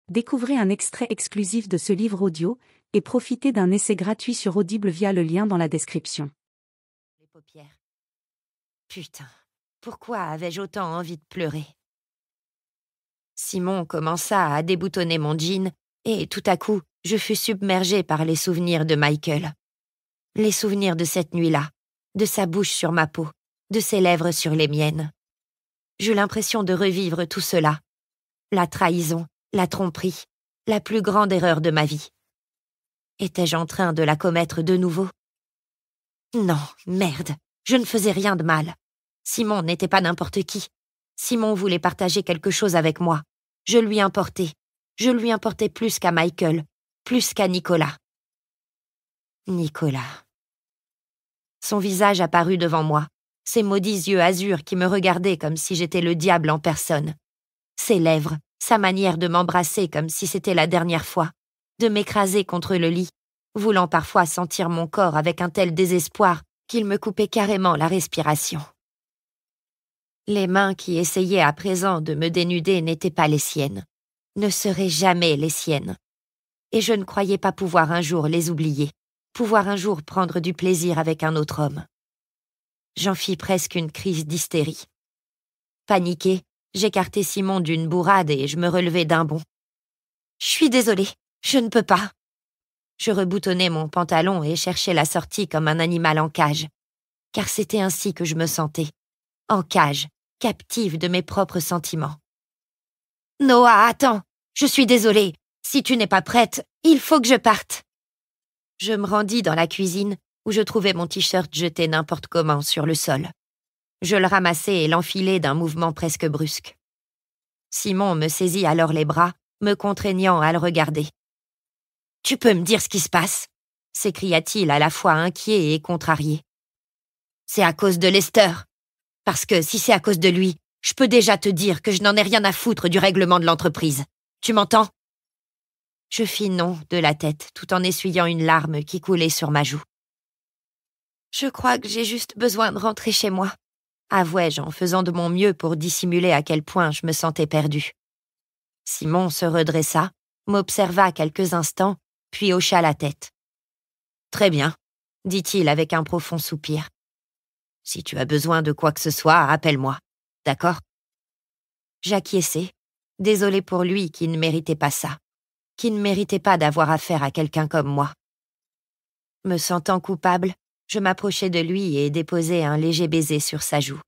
Découvrez un extrait exclusif de ce livre audio et profitez d'un essai gratuit sur Audible via le lien dans la description. Les paupières. Putain, pourquoi avais-je autant envie de pleurer? Simon commença à déboutonner mon jean et tout à coup, je fus submergée par les souvenirs de Michael. Les souvenirs de cette nuit-là, de sa bouche sur ma peau, de ses lèvres sur les miennes. J'eus l'impression de revivre tout cela. La trahison, la tromperie, la plus grande erreur de ma vie. Étais-je en train de la commettre de nouveau? Non, merde, je ne faisais rien de mal. Simon n'était pas n'importe qui. Simon voulait partager quelque chose avec moi. Je lui importais. Je lui importais plus qu'à Michael, plus qu'à Nicolas. Nicolas. Son visage apparut devant moi, ses maudits yeux azur qui me regardaient comme si j'étais le diable en personne. Ses lèvres, sa manière de m'embrasser comme si c'était la dernière fois, de m'écraser contre le lit, voulant parfois sentir mon corps avec un tel désespoir qu'il me coupait carrément la respiration. Les mains qui essayaient à présent de me dénuder n'étaient pas les siennes, ne seraient jamais les siennes. Et je ne croyais pas pouvoir un jour les oublier, pouvoir un jour prendre du plaisir avec un autre homme. J'en fis presque une crise d'hystérie. Paniquée, j'écartai Simon d'une bourrade et je me relevai d'un bond. « Je suis désolée, je ne peux pas. » Je reboutonnai mon pantalon et cherchai la sortie comme un animal en cage, car c'était ainsi que je me sentais, en cage, captive de mes propres sentiments. « Noah, attends, je suis désolée. Si tu n'es pas prête, il faut que je parte. » Je me rendis dans la cuisine où je trouvais mon t-shirt jeté n'importe comment sur le sol. Je le ramassai et l'enfilai d'un mouvement presque brusque. Simon me saisit alors les bras, me contraignant à le regarder. « Tu peux me dire ce qui se passe ?» s'écria-t-il à la fois inquiet et contrarié. « C'est à cause de Lester. Parce que si c'est à cause de lui, je peux déjà te dire que je n'en ai rien à foutre du règlement de l'entreprise. Tu m'entends ?» Je fis non de la tête tout en essuyant une larme qui coulait sur ma joue. « Je crois que j'ai juste besoin de rentrer chez moi, » avouai-je en faisant de mon mieux pour dissimuler à quel point je me sentais perdue. Simon se redressa, m'observa quelques instants, puis hocha la tête. « Très bien, » dit-il avec un profond soupir. « Si tu as besoin de quoi que ce soit, appelle-moi, d'accord ?» J'acquiesçai, désolée pour lui qui ne méritait pas ça, qui ne méritait pas d'avoir affaire à quelqu'un comme moi. Me sentant coupable, je m'approchai de lui et déposai un léger baiser sur sa joue,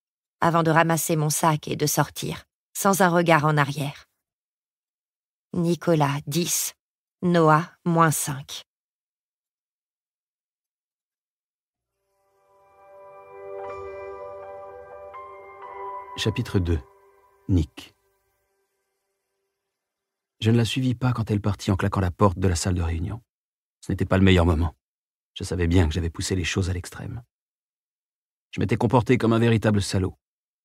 avant de ramasser mon sac et de sortir, sans un regard en arrière. Nicolas, 10. Noah, -5. Chapitre 2. Nick. Je ne la suivis pas quand elle partit en claquant la porte de la salle de réunion. Ce n'était pas le meilleur moment. Je savais bien que j'avais poussé les choses à l'extrême. Je m'étais comporté comme un véritable salaud.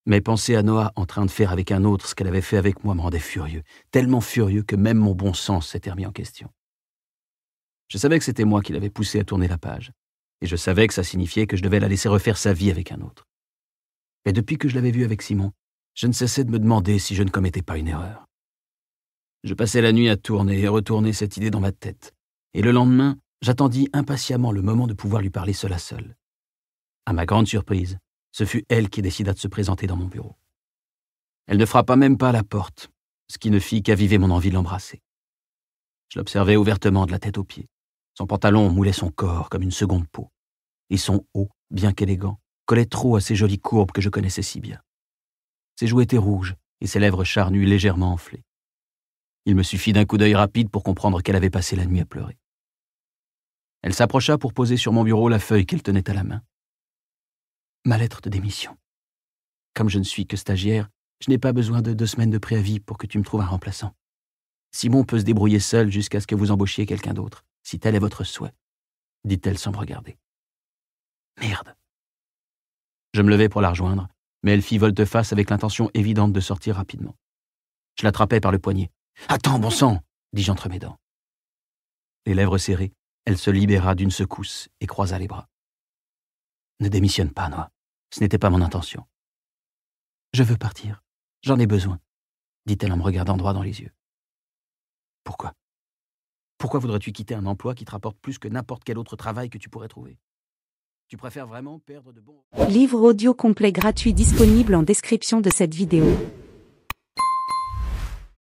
Mais penser à Noah en train de faire avec un autre ce qu'elle avait fait avec moi me rendait furieux, tellement furieux que même mon bon sens s'était remis en question. Je savais que c'était moi qui l'avais poussée à tourner la page, et je savais que ça signifiait que je devais la laisser refaire sa vie avec un autre. Mais depuis que je l'avais vue avec Simon, je ne cessais de me demander si je ne commettais pas une erreur. Je passais la nuit à tourner et retourner cette idée dans ma tête, et le lendemain, j'attendis impatiemment le moment de pouvoir lui parler seul à seul. À ma grande surprise, ce fut elle qui décida de se présenter dans mon bureau. Elle ne frappa même pas à la porte, ce qui ne fit qu'aviver mon envie de l'embrasser. Je l'observais ouvertement de la tête aux pieds. Son pantalon moulait son corps comme une seconde peau, et son haut, bien qu'élégant, collait trop à ces jolies courbes que je connaissais si bien. Ses joues étaient rouges et ses lèvres charnues légèrement enflées. Il me suffit d'un coup d'œil rapide pour comprendre qu'elle avait passé la nuit à pleurer. Elle s'approcha pour poser sur mon bureau la feuille qu'elle tenait à la main. Ma lettre de démission. Comme je ne suis que stagiaire, je n'ai pas besoin de 2 semaines de préavis pour que tu me trouves un remplaçant. Simon peut se débrouiller seul jusqu'à ce que vous embauchiez quelqu'un d'autre, si tel est votre souhait, dit-elle sans me regarder. Merde. Je me levai pour la rejoindre, mais elle fit volte-face avec l'intention évidente de sortir rapidement. Je l'attrapai par le poignet. « Attends, bon sang !» dis-je entre mes dents. Les lèvres serrées, elle se libéra d'une secousse et croisa les bras. « Ne démissionne pas, Noah. Ce n'était pas mon intention. »« Je veux partir. J'en ai besoin, » dit-elle en me regardant droit dans les yeux. « Pourquoi voudrais-tu quitter un emploi qui te rapporte plus que n'importe quel autre travail que tu pourrais trouver? Tu préfères vraiment perdre de bons... Livre audio complet gratuit disponible en description de cette vidéo.